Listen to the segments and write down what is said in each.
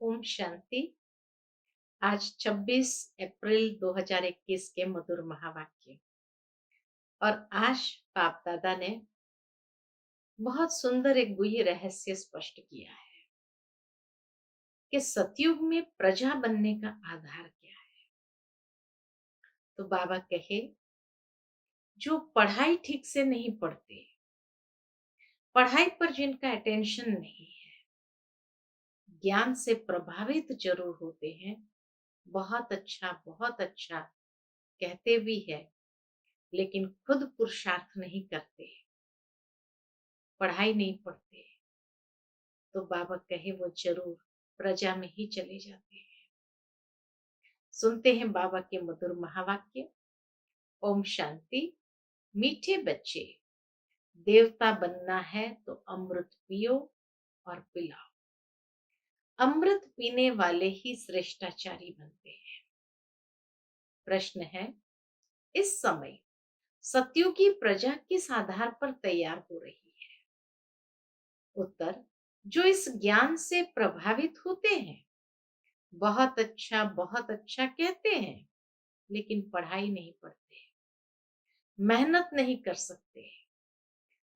ओम शांति। आज 26 अप्रैल 2021 के मधुर महावाक्य। और आज बाप दादा ने बहुत सुंदर एक गुह्य रहस्य स्पष्ट किया है कि सतयुग में प्रजा बनने का आधार क्या है। तो बाबा कहे, जो पढ़ाई ठीक से नहीं पढ़ते, पढ़ाई पर जिनका अटेंशन नहीं है, ज्ञान से प्रभावित जरूर होते हैं, बहुत अच्छा कहते भी है, लेकिन खुद पुरुषार्थ नहीं करते, पढ़ाई नहीं पढ़ते, तो बाबा कहे वो जरूर प्रजा में ही चले जाते हैं। सुनते हैं बाबा के मधुर महावाक्य। ओम शांति। मीठे बच्चे, देवता बनना है तो अमृत पियो और पिलाओ। अमृत पीने वाले ही श्रेष्ठाचारी बनते हैं। प्रश्न है, इस समय सतयुगी प्रजा किस आधार पर तैयार हो रही है? उत्तर, जो इस ज्ञान से प्रभावित होते हैं, बहुत अच्छा कहते हैं, लेकिन पढ़ाई नहीं पढ़ते, मेहनत नहीं कर सकते,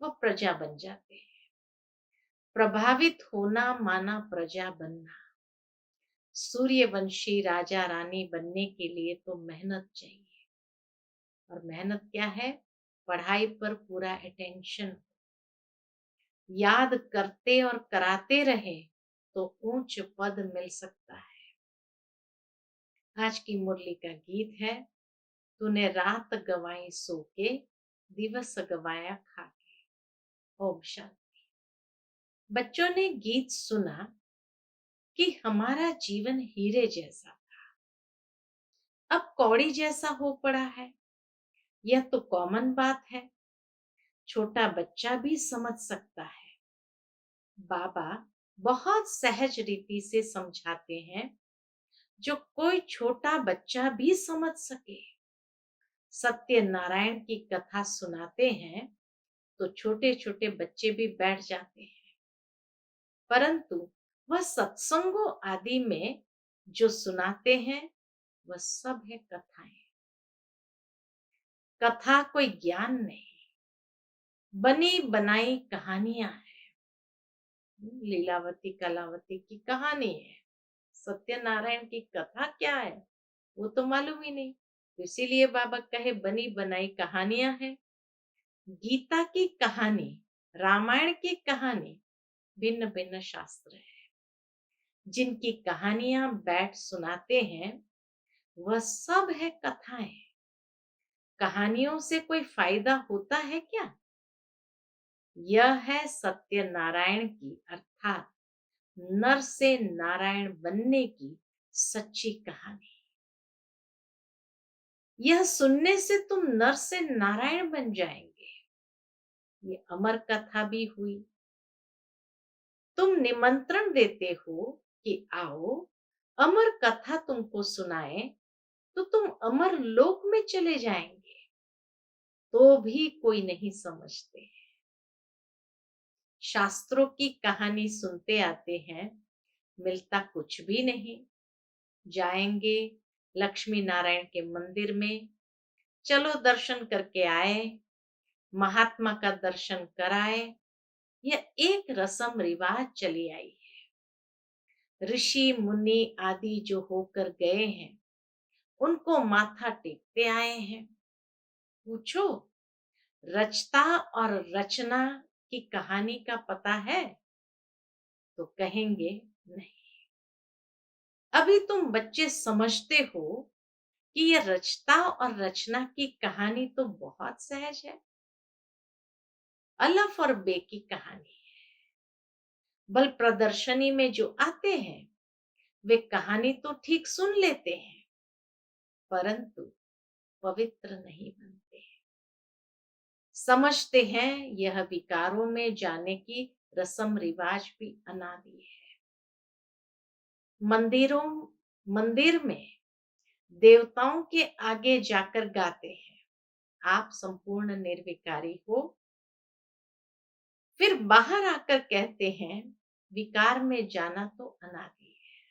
वो प्रजा बन जाते हैं। प्रभावित होना माना प्रजा बनना। सूर्यवंशी राजा रानी बनने के लिए तो मेहनत चाहिए, और मेहनत क्या है? पढ़ाई पर पूरा अटेंशन, याद करते और कराते रहे तो ऊंच पद मिल सकता है। आज की मुरली का गीत है, तूने रात गवाई सो के, दिवस गवाया खा के। ओम शांति। बच्चों ने गीत सुना कि हमारा जीवन हीरे जैसा था, अब कौड़ी जैसा हो पड़ा है। यह तो कॉमन बात है, छोटा बच्चा भी समझ सकता है। बाबा बहुत सहज रीति से समझाते हैं, जो कोई छोटा बच्चा भी समझ सके। सत्यनारायण की कथा सुनाते हैं तो छोटे छोटे बच्चे भी बैठ जाते हैं, परंतु वह सत्संगों आदि में जो सुनाते हैं वह सब है कथाएं। कथा कोई ज्ञान नहीं, बनी बनाई कहानियां हैं। लीलावती कलावती की कहानी है, सत्यनारायण की कथा क्या है वो तो मालूम ही नहीं। इसीलिए बाबा कहे बनी बनाई कहानियां हैं। गीता की कहानी, रामायण की कहानी, भिन्न भिन्न शास्त्र है। जिनकी कहानियां बैठ सुनाते हैं वह सब है कथाएं। कहानियों से कोई फायदा होता है क्या? यह है सत्यनारायण की अर्थात नर से नारायण बनने की सच्ची कहानी। यह सुनने से तुम नर से नारायण बन जाएंगे। ये अमर कथा भी हुई। तुम निमंत्रण देते हो कि आओ अमर कथा तुमको सुनाए, तो तुम अमर लोक में चले जाएंगे, तो भी कोई नहीं समझते। शास्त्रों की कहानी सुनते आते हैं, मिलता कुछ भी नहीं। जाएंगे लक्ष्मी नारायण के मंदिर में, चलो दर्शन करके आए, महात्मा का दर्शन कराए। यह एक रस्म रिवाज चली आई है। ऋषि मुनि आदि जो होकर गए हैं, उनको माथा टेकते आए हैं। पूछो, रचता और रचना की कहानी का पता है? तो कहेंगे नहीं। अभी तुम बच्चे समझते हो कि यह रचता और रचना की कहानी तो बहुत सहज है, अलफ और बे की कहानी है। बल प्रदर्शनी में जो आते हैं वे कहानी तो ठीक सुन लेते हैं, परंतु पवित्र नहीं बनते हैं। समझते हैं यह विकारों में जाने की रस्म रिवाज भी अनादि है। मंदिर में देवताओं के आगे जाकर गाते हैं, आप संपूर्ण निर्विकारी हो। फिर बाहर आकर कहते हैं विकार में जाना तो अनादि है।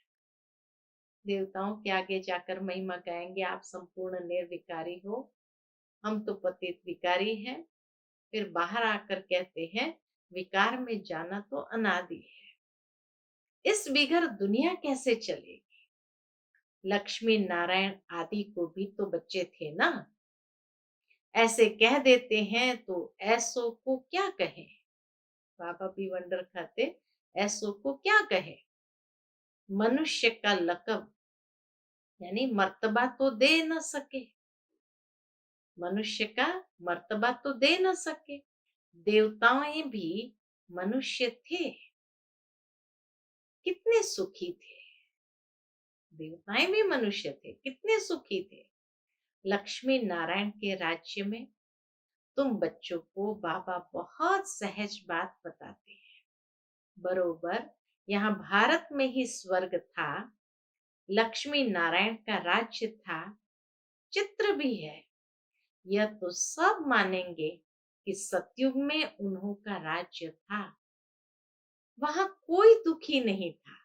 देवताओं के आगे जाकर महिमा गाएंगे, आप संपूर्ण निर्विकारी हो, हम तो पतित विकारी हैं। फिर बाहर आकर कहते हैं विकार में जाना तो अनादि है, इस बिगर दुनिया कैसे चलेगी। लक्ष्मी नारायण आदि को भी तो बच्चे थे ना, ऐसे कह देते हैं तो ऐसो को क्या कहें। बाबा भी वंडर खाते, ऐसो को क्या कहे। मनुष्य का लकब यानी मर्तबा तो दे न सके, मनुष्य का मर्तबा तो दे न सके। देवताएं भी मनुष्य थे, कितने सुखी थे। देवताएं भी मनुष्य थे, कितने सुखी थे। लक्ष्मी नारायण के राज्य में तुम बच्चों को बाबा बहुत सहज बात बताते हैं। बरोबर यहाँ भारत में ही स्वर्ग था, लक्ष्मी नारायण का राज्य था, चित्र भी है। यह तो सब मानेंगे कि सतयुग में उन्हों का राज्य था, वहां कोई दुखी नहीं था।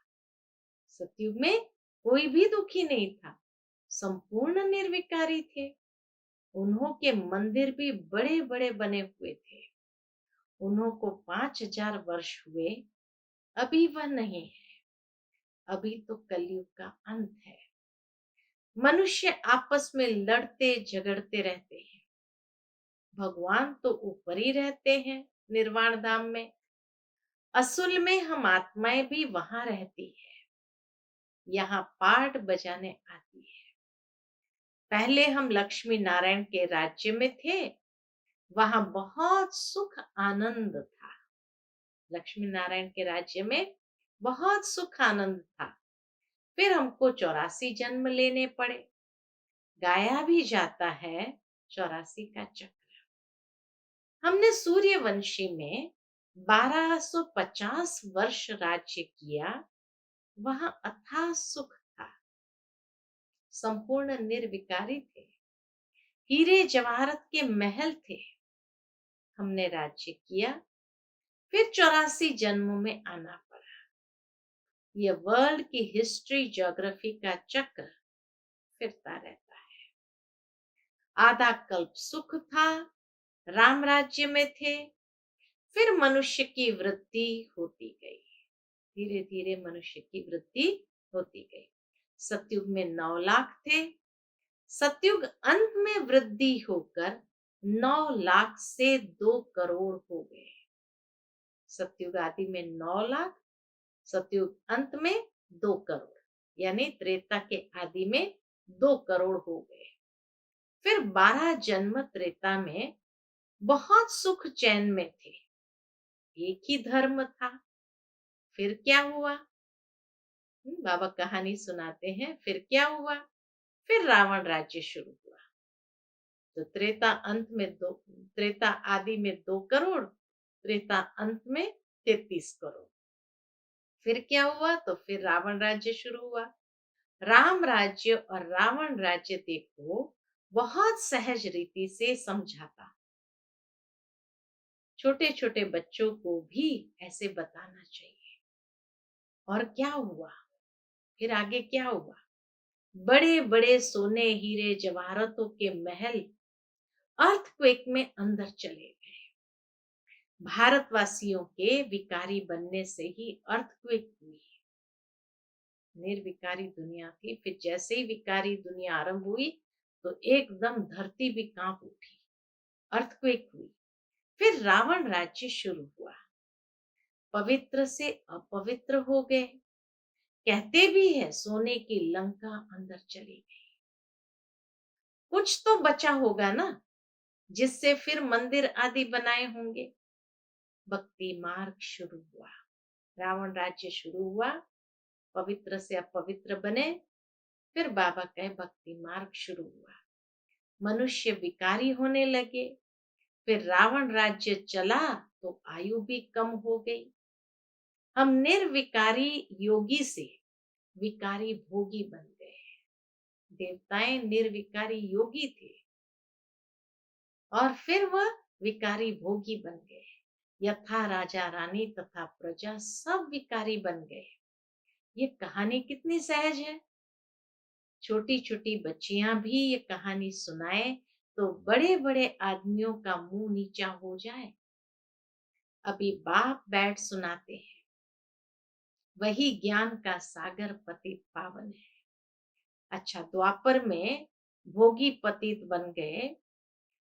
सतयुग में कोई भी दुखी नहीं था, संपूर्ण निर्विकारी थे। उन्हों के मंदिर भी बड़े बड़े बने हुए थे। उन्हों को 5000 वर्ष हुए, अभी वह नहीं है। अभी तो कलयुग का अंत है। मनुष्य आपस में लड़ते झगड़ते रहते हैं। भगवान तो ऊपर ही रहते हैं निर्वाण धाम में, असल में हम आत्माएं भी वहां रहती है, यहाँ पाठ बजाने आती है। पहले हम लक्ष्मी नारायण के राज्य में थे, वहां बहुत सुख आनंद था। लक्ष्मी नारायण के राज्य में बहुत सुख आनंद था। फिर हमको 84 जन्म लेने पड़े। गाया भी जाता है 84 का चक्र। हमने सूर्यवंशी में 1250 वर्ष राज्य किया, वहां अथाह सुख था, संपूर्ण निर्विकारी थे, हीरे जवाहरत के महल थे। हमने राज्य किया, फिर 84 जन्मों में आना पड़ा। यह वर्ल्ड की हिस्ट्री ज्योग्राफी का चक्र फिरता रहता है। आधा कल्प सुख था, राम राज्य में थे, फिर मनुष्य की वृद्धि होती गई। धीरे धीरे मनुष्य की वृद्धि होती गई। सतयुग में 9 लाख थे, सतयुग अंत में वृद्धि होकर 9 लाख से 2 करोड़ हो गए। सतयुग आदि में 9 लाख, सतयुग अंत में 2 करोड़, यानी त्रेता के आदि में 2 करोड़ हो गए। फिर 12 जन्म त्रेता में बहुत सुख चैन में थे, एक ही धर्म था। फिर क्या हुआ? बाबा कहानी सुनाते हैं, फिर क्या हुआ? फिर रावण राज्य शुरू हुआ। तो त्रेता आदि में 2 करोड़, त्रेता अंत में 33 करोड़। फिर क्या हुआ? तो फिर रावण राज्य शुरू हुआ। राम राज्य और रावण राज्य देखो बहुत सहज रीति से समझाता। छोटे छोटे बच्चों को भी ऐसे बताना चाहिए। और क्या हुआ? फिर आगे क्या हुआ? बड़े बड़े सोने हीरे जवाहरतों के महल अर्थक्वेक में अंदर चले गए। भारतवासियों के विकारी बनने से ही अर्थक्वेक हुई। निर्विकारी दुनिया थी, फिर जैसे ही विकारी दुनिया आरंभ हुई तो एकदम धरती भी कांप उठी, अर्थक्वेक हुई। फिर रावण राज्य शुरू हुआ, पवित्र से अपवित्र हो गए। कहते भी है सोने की लंका अंदर चली गई। कुछ तो बचा होगा ना, जिससे फिर मंदिर आदि बनाए होंगे। भक्ति मार्ग शुरू हुआ, रावण राज्य शुरू हुआ, पवित्र से अपवित्र बने। फिर बाबा कहे भक्ति मार्ग शुरू हुआ, मनुष्य विकारी होने लगे। फिर रावण राज्य चला तो आयु भी कम हो गई। हम निर्विकारी योगी से विकारी भोगी बन गए। देवताएं निर्विकारी योगी थे और फिर वह विकारी भोगी बन गए। यथा राजा रानी तथा प्रजा सब विकारी बन गए। ये कहानी कितनी सहज है। छोटी छोटी बच्चियां भी ये कहानी सुनाए तो बड़े बड़े आदमियों का मुंह नीचा हो जाए। अभी बाप बैठ सुनाते हैं, वही ज्ञान का सागर पतित पावन है। अच्छा, द्वापर में भोगी पतित बन गए,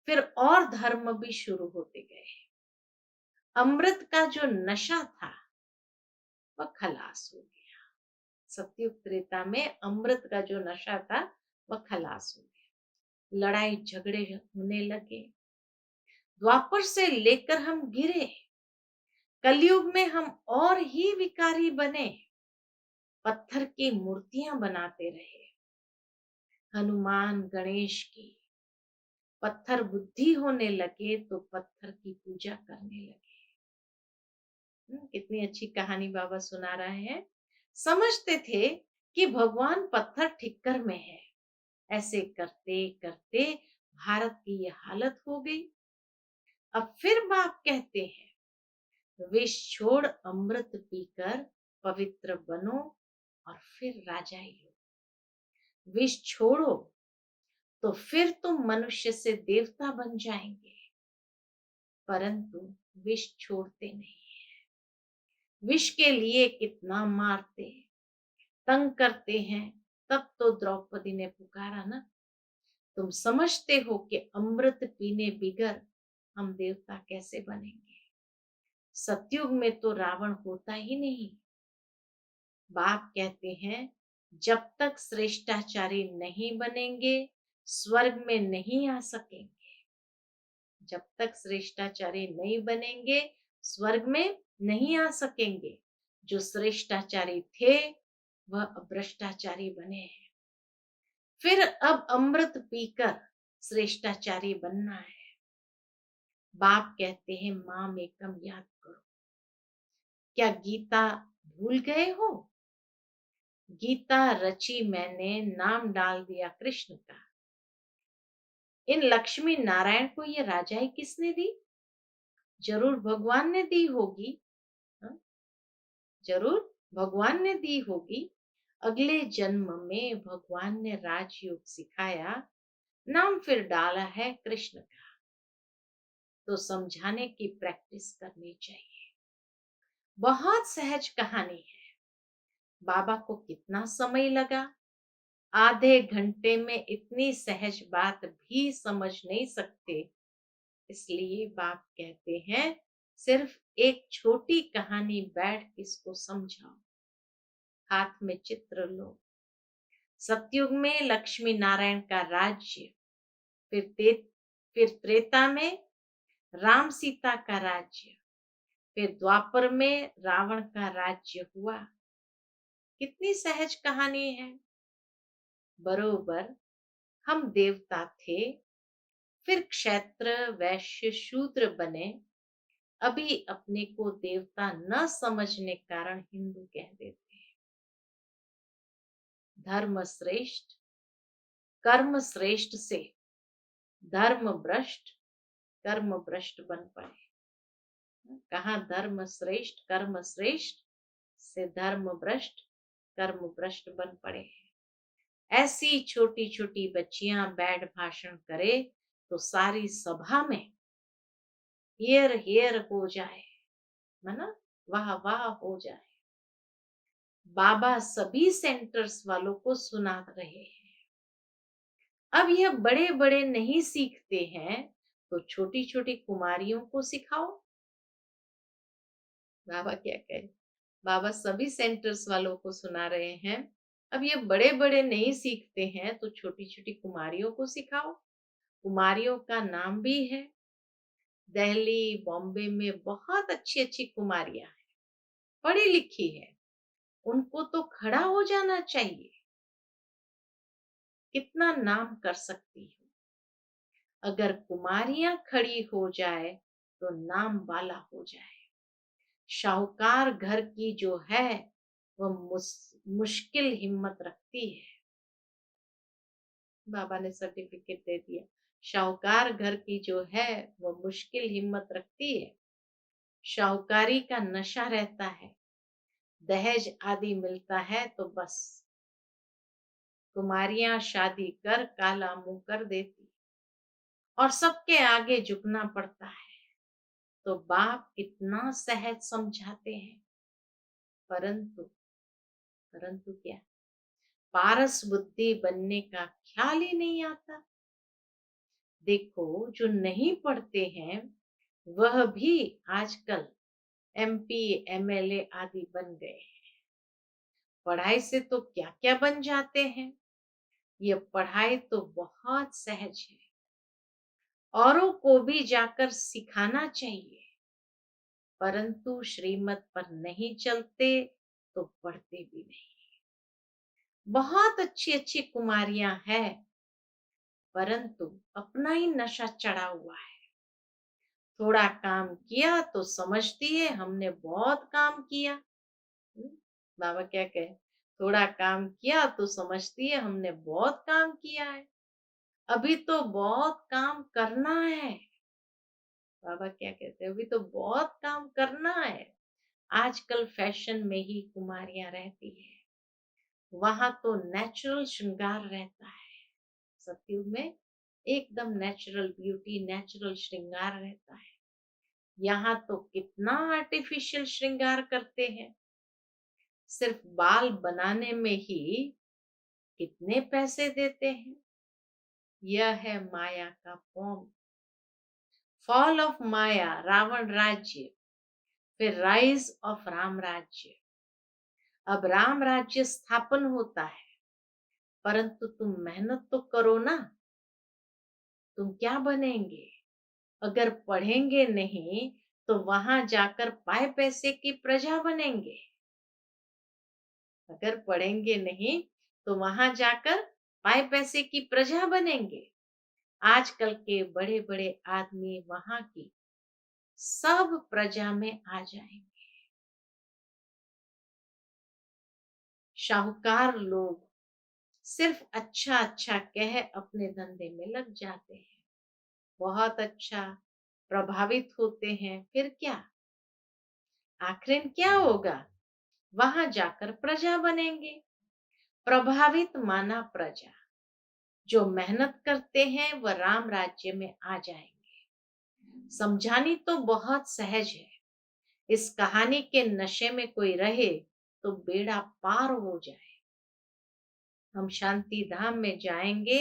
फिर और धर्म भी शुरू होते गए। अमृत का जो नशा था वह खलास हो गया। सतयुग त्रेता में अमृत का जो नशा था वह खलास हो गया। लड़ाई झगड़े होने लगे। द्वापर से लेकर हम गिरे, कलयुग में हम और ही विकारी बने। पत्थर की मूर्तियां बनाते रहे, हनुमान गणेश की। पत्थर बुद्धि होने लगे तो पत्थर की पूजा करने लगे। कितनी अच्छी कहानी बाबा सुना रहे हैं। समझते थे कि भगवान पत्थर ठिक्कर में है। ऐसे करते करते भारत की ये हालत हो गई। अब फिर बाप कहते हैं, विष छोड़ अमृत पीकर पवित्र बनो और फिर राजाई हो। विष छोड़ो तो फिर तुम मनुष्य से देवता बन जाएंगे, परंतु विष छोड़ते नहीं। विष के लिए कितना मारते, तंग करते हैं। तब तो द्रौपदी ने पुकारा ना, तुम समझते हो कि अमृत पीने बिगर हम देवता कैसे बनेंगे। सतयुग में तो रावण होता ही नहीं। बाप कहते हैं, जब तक श्रेष्ठाचारी नहीं बनेंगे स्वर्ग में नहीं आ सकेंगे। जब तक श्रेष्ठाचारी नहीं बनेंगे स्वर्ग में नहीं आ सकेंगे। जो श्रेष्ठाचारी थे वह भ्रष्टाचारी बने हैं। फिर अब अमृत पीकर श्रेष्ठाचारी बनना है। बाप कहते हैं, माम एकम याद करो। क्या गीता भूल गए हो? गीता रची मैंने, नाम डाल दिया कृष्ण का। इन लक्ष्मी नारायण को ये राजाई किसने दी? जरूर भगवान ने दी होगी। हाँ? जरूर भगवान ने दी होगी। अगले जन्म में भगवान ने राजयोग सिखाया, नाम फिर डाला है कृष्ण का। तो समझाने की प्रैक्टिस करनी चाहिए। बहुत सहज कहानी है। बाबा को कितना समय लगा? आधे घंटे में इतनी सहज बात भी समझ नहीं सकते। इसलिए बाप कहते हैं, सिर्फ एक छोटी कहानी बैठ इसको समझाओ। हाथ में चित्र लो। सतयुग में लक्ष्मी नारायण का राज्य, फिर त्रेता में राम सीता का राज्य, फिर द्वापर में रावण का राज्य हुआ। कितनी सहज कहानी है। बरोबर हम देवता थे, फिर क्षत्र वैश्य शूद्र बने। अभी अपने को देवता न समझने कारण हिंदू कह देते हैं। धर्म श्रेष्ठ कर्म श्रेष्ठ से धर्म भ्रष्ट कर्म भ्रष्ट बन पड़े। कहाँ धर्म श्रेष्ठ कर्म श्रेष्ठ से धर्म भ्रष्ट कर्म भ्रष्ट बन पड़े हैं। ऐसी छोटी छोटी बच्चियां बैठ भाषण करे तो सारी सभा में हेर हेर हो जाए, है ना, वाह वाह हो जाए। बाबा सभी सेंटर्स वालों को सुना रहे हैं। अब यह बड़े बड़े नहीं सीखते हैं तो छोटी छोटी कुमारियों को सिखाओ। बाबा क्या कहे, बाबा सभी सेंटर्स वालों को सुना रहे हैं। अब ये बड़े बड़े नहीं सीखते हैं तो छोटी छोटी कुमारियों को सिखाओ। कुमारियों का नाम भी है। दिल्ली बॉम्बे में बहुत अच्छी अच्छी कुमारियां हैं, पढ़ी लिखी है। उनको तो खड़ा हो जाना चाहिए। कितना नाम कर सकती हो। अगर कुमारियां खड़ी हो जाए तो नाम वाला हो जाए। शाहूकार घर की जो है वह मुश्किल हिम्मत रखती है। बाबा ने सर्टिफिकेट दे दिया। शाहूकार घर की जो है वह मुश्किल हिम्मत रखती है। शाहूकारी का नशा रहता है, दहेज आदि मिलता है तो बस कुमारियां शादी कर काला मुंह कर देती और सबके आगे झुकना पड़ता है, तो बाप कितना सहज समझाते हैं। परंतु परंतु क्या, पारस बुद्धि बनने का ख्याल ही नहीं आता। देखो, जो नहीं पढ़ते हैं वह भी आजकल एमपी एमएलए आदि बन गए हैं। पढ़ाई से तो क्या क्या बन जाते हैं। ये पढ़ाई तो बहुत सहज है, औरों को भी जाकर सिखाना चाहिए। परंतु श्रीमत पर नहीं चलते तो पढ़ते भी नहीं। बहुत अच्छी अच्छी कुमारियां हैं, परंतु अपना ही नशा चढ़ा हुआ है। थोड़ा काम किया तो समझती है हमने बहुत काम किया। हम्म, बाबा क्या कहे, थोड़ा काम किया तो समझती है हमने बहुत काम किया है, अभी तो बहुत काम करना है। बाबा क्या कहते हैं, अभी तो बहुत काम करना है। आजकल फैशन में ही कुमारियां रहती है, वहां तो नेचुरल श्रृंगार रहता है। सतयुग में एकदम नेचुरल ब्यूटी, नेचुरल श्रृंगार रहता है। यहाँ तो कितना आर्टिफिशियल श्रृंगार करते हैं। सिर्फ बाल बनाने में ही कितने पैसे देते हैं। यह है माया का फॉर्म। फॉल ऑफ माया, रावण राज्य, फिर राइज ऑफ राम राज्य। अब राम राज्य स्थापन होता है, परंतु तुम मेहनत तो करो ना। तुम क्या बनेंगे अगर पढ़ेंगे नहीं, तो वहां जाकर पाए पैसे की प्रजा बनेंगे। अगर पढ़ेंगे नहीं तो वहां जाकर पाए पैसे की प्रजा बनेंगे। आजकल के बड़े बड़े आदमी वहां की सब प्रजा में आ जाएंगे। शाहूकार लोग सिर्फ अच्छा अच्छा कह अपने धंधे में लग जाते हैं, बहुत अच्छा प्रभावित होते हैं। फिर क्या, आखिर क्या होगा, वहां जाकर प्रजा बनेंगे। प्रभावित माना प्रजा, जो मेहनत करते हैं वह राम राज्य में आ जाएंगे। समझानी तो बहुत सहज है। इस कहानी के नशे में कोई रहे तो बेड़ा पार हो जाए। हम शांति धाम में जाएंगे,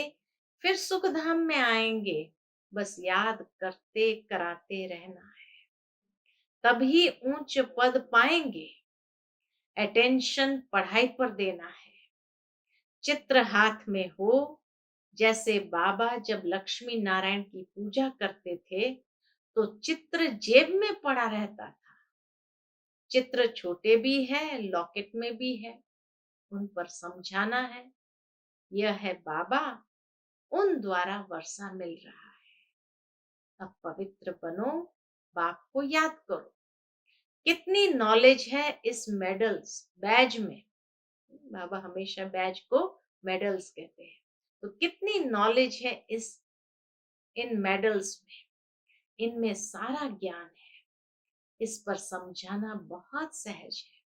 फिर सुख धाम में आएंगे। बस याद करते कराते रहना है, तभी ऊंच पद पाएंगे। अटेंशन पढ़ाई पर देना है। चित्र हाथ में हो, जैसे बाबा जब लक्ष्मी नारायण की पूजा करते थे तो चित्र जेब में पड़ा रहता था। चित्र छोटे भी है, लॉकेट में भी है, उन पर समझाना है। यह है बाबा, उन द्वारा वर्षा मिल रहा है। अब पवित्र बनो, बाप को याद करो। कितनी नॉलेज है इस मेडल्स बैज में। बाबा हमेशा बैज को मेडल्स कहते हैं। तो कितनी नॉलेज है इस इन मेडल्स में, इनमें सारा ज्ञान है। इस पर समझाना बहुत सहज है।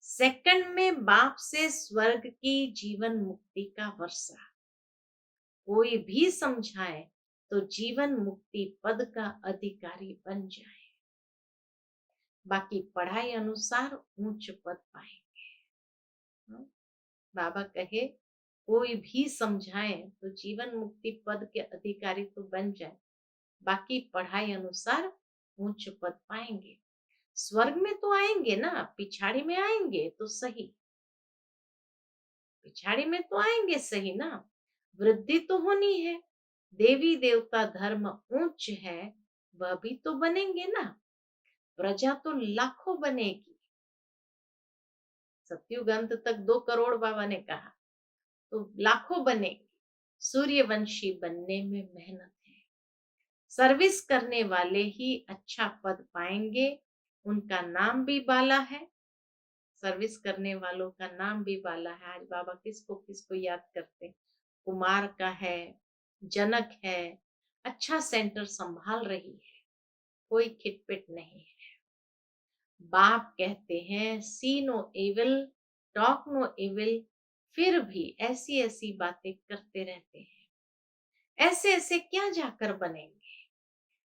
सेकंड में बाप से स्वर्ग की जीवन मुक्ति का वर्षा कोई भी समझाए तो जीवन मुक्ति पद का अधिकारी बन जाए। बाकी पढ़ाई अनुसार उच्च पद पाएंगे। हाँ? बाबा कहे कोई भी समझाए तो जीवन मुक्ति पद के अधिकारी तो बन जाए, बाकी पढ़ाई अनुसार उच्च पद पाएंगे। स्वर्ग में तो आएंगे ना, पिछाड़ी में आएंगे तो सही, पिछाड़ी में तो आएंगे सही ना। वृद्धि तो होनी है। देवी देवता धर्म ऊंच है, वह भी तो बनेंगे ना। प्रजा तो लाखों बनेगी। सतयुग अंत तक 2 करोड़ बाबा ने कहा, तो लाखों बनेगी। सूर्यवंशी बनने में मेहनत है। सर्विस करने वाले ही अच्छा पद पाएंगे, उनका नाम भी बाला है। सर्विस करने वालों का नाम भी बाला है। आज बाबा किसको किसको याद करते हैं। कुमार का है, जनक है, अच्छा सेंटर संभाल रही है, कोई खिटपिट नहीं है। बाप कहते हैं see no evil, talk no evil, फिर भी ऐसी ऐसी बातें करते रहते हैं। ऐसे ऐसे क्या जाकर बनेंगे?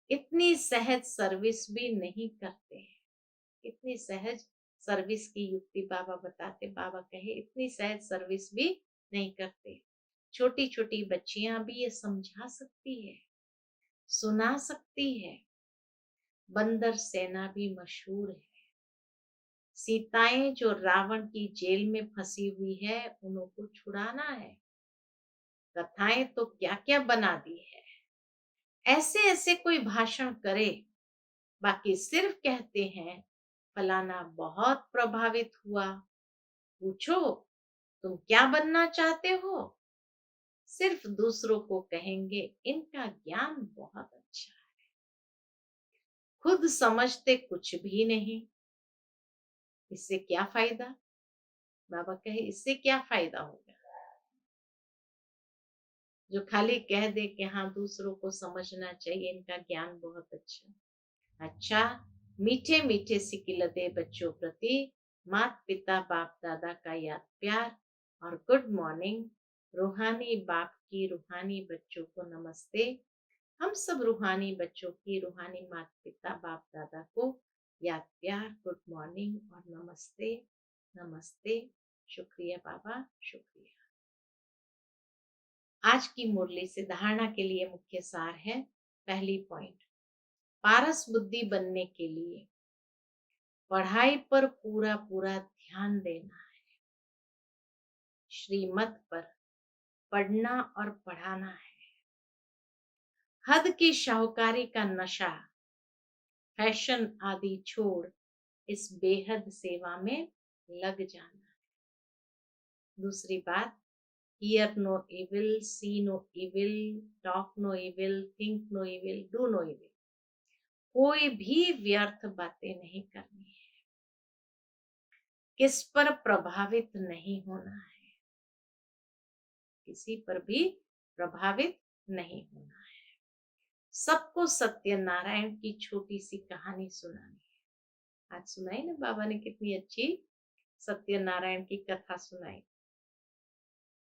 इतनी सहज सर्विस भी नहीं करते हैं। इतनी सहज सर्विस की युक्ति बाबा बताते, बाबा कहे इतनी सहज सर्विस भी नहीं करते। छोटी छोटी बच्चियां भी ये समझा सकती है, सुना सकती है। बंदर सेना भी मशहूर है। सीताएं जो रावण की जेल में फंसी हुई है, उनको छुड़ाना है। कथाएं तो क्या क्या बना दी है। ऐसे ऐसे कोई भाषण करे, बाकी सिर्फ कहते हैं फलाना बहुत प्रभावित हुआ। पूछो तुम क्या बनना चाहते हो? सिर्फ दूसरों को कहेंगे इनका ज्ञान बहुत अच्छा है, खुद समझते कुछ भी नहीं। इससे क्या फायदा? बाबा कहे इससे क्या फायदा होगा? जो खाली कह दे कि हाँ दूसरों को समझना चाहिए, इनका ज्ञान बहुत अच्छा। अच्छा, मीठे मीठे सिकिलते बच्चों प्रति माता पिता बाप दादा का याद प्यार और गुड मॉर्निंग। रूहानी बाप की रूहानी बच्चों को नमस्ते। हम सब रूहानी बच्चों की रूहानी माता पिता बाप दादा को याद प्यार, गुड मॉर्निंग और नमस्ते। नमस्ते। शुक्रिया बाबा, शुक्रिया। आज की मुरली से धारणा के लिए मुख्य सार है। पहली पॉइंट, पारस बुद्धि बनने के लिए पढ़ाई पर पूरा पूरा ध्यान देना है। श्रीमत पर पढ़ना और पढ़ाना है। हद की शाहूकारी का नशा, फैशन आदि छोड़ इस बेहद सेवा में लग जाना है। दूसरी बात, hear no evil, see no evil, talk no evil, think no evil, do no evil। कोई भी व्यर्थ बातें नहीं करनी है। किस पर प्रभावित नहीं होना है। किसी पर भी प्रभावित नहीं होना है। सबको सत्यनारायण की छोटी सी कहानी सुनानी है। आज सुनाई ना बाबा ने, कितनी अच्छी सत्यनारायण की कथा सुनाई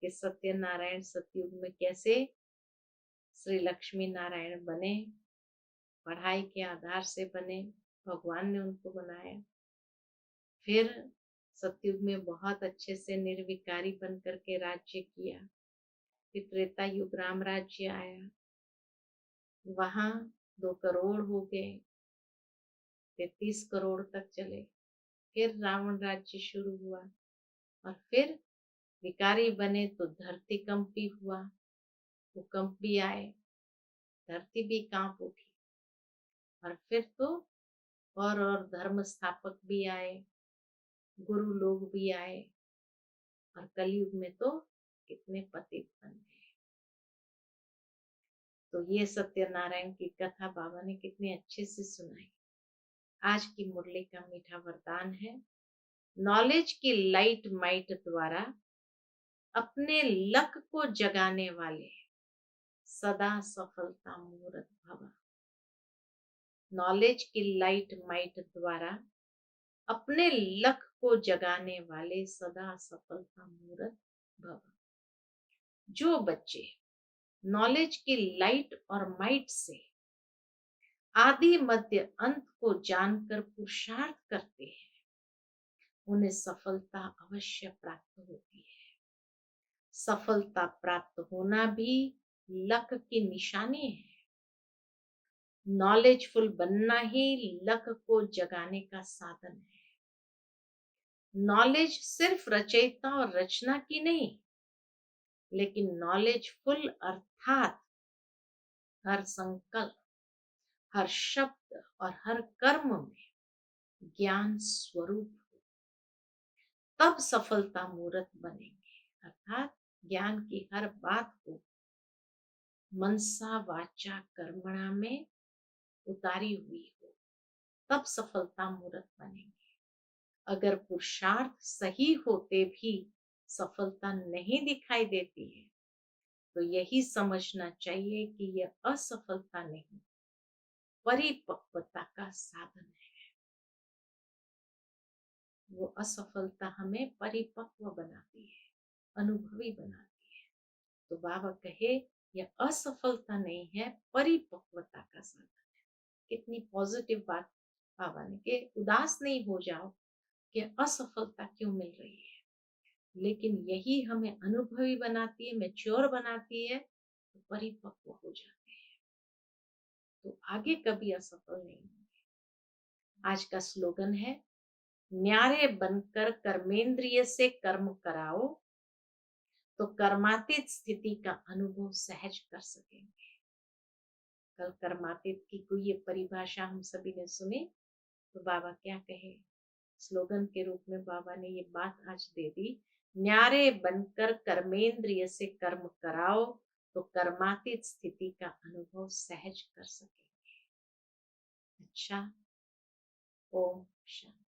कि सत्यनारायण सतयुग में कैसे श्री लक्ष्मी नारायण बने, पढ़ाई के आधार से बने, भगवान ने उनको बनाया। फिर सतयुग में बहुत अच्छे से निर्विकारी बन करके राज्य किया। फिर त्रेता युग राम राज्य आया, वहां 2 करोड़ हो गए, 33 करोड़ तक चले। फिर रावण राज्य शुरू हुआ और फिर विकारी बने तो धरती कंपी हुआ, भूकंप भी आए, धरती भी कांप उठी। और फिर तो और धर्म स्थापक भी आए, गुरु लोग भी आए। और कलयुग में तो कितने पतित बन गए। तो ये सत्यनारायण की कथा बाबा ने कितने अच्छे से सुनाई। आज की मुरली का मीठा वरदान है, नॉलेज की लाइट माइट द्वारा अपने लक को जगाने वाले सदा सफलता मूर्त भव। नॉलेज की लाइट माइट द्वारा अपने लक को जगाने वाले सदा सफलता मूर्त भव। जो बच्चे नॉलेज की लाइट और माइट से आदि मध्य अंत को जानकर पुरुषार्थ करते हैं, उन्हें सफलता अवश्य प्राप्त होती है। सफलता प्राप्त होना भी लक की निशानी है। नॉलेजफुल बनना ही लक को जगाने का साधन है। नॉलेज सिर्फ रचयिता और रचना की नहीं, लेकिन नॉलेजफुल अर्थात हर संकल्प, हर शब्द और हर कर्म में ज्ञान स्वरूप हो, तब सफलता मूर्त बनेंगे। अर्थात ज्ञान की हर बात को मनसा वाचा कर्मणा में उतारी हुई हो, तब सफलता मूर्त बनेंगे। अगर पुरुषार्थ सही होते भी सफलता नहीं दिखाई देती है, तो यही समझना चाहिए कि यह असफलता नहीं, परिपक्वता का साधन है। वो असफलता हमें परिपक्व बनाती है। अनुभवी बनाती है। तो बाबा कहे यह असफलता नहीं है, परिपक्वता का साधन है। कितनी पॉजिटिव बात बाबा ने, कि उदास नहीं हो जाओ कि असफलता क्यों मिल रही है, लेकिन यही हमें अनुभवी बनाती है, मैच्योर बनाती है, तो परिपक्व हो जाते हैं, तो आगे कभी असफल नहीं होंगे। आज का स्लोगन है, न्यारे बनकर कर्मेंद्रिय से कर्म कराओ, तो कर्मातीत स्थिति का अनुभव सहज कर सकेंगे। कल कर्मातीत की कोई ये परिभाषा हम सभी ने सुनी, तो बाबा क्या कहे, स्लोगन के रूप में बाबा ने ये बात आज दे दी, न्यारे बनकर कर्मेंद्रिय से कर्म कराओ, तो कर्मातीत स्थिति का अनुभव सहज कर सकेंगे। अच्छा, ओम शांति।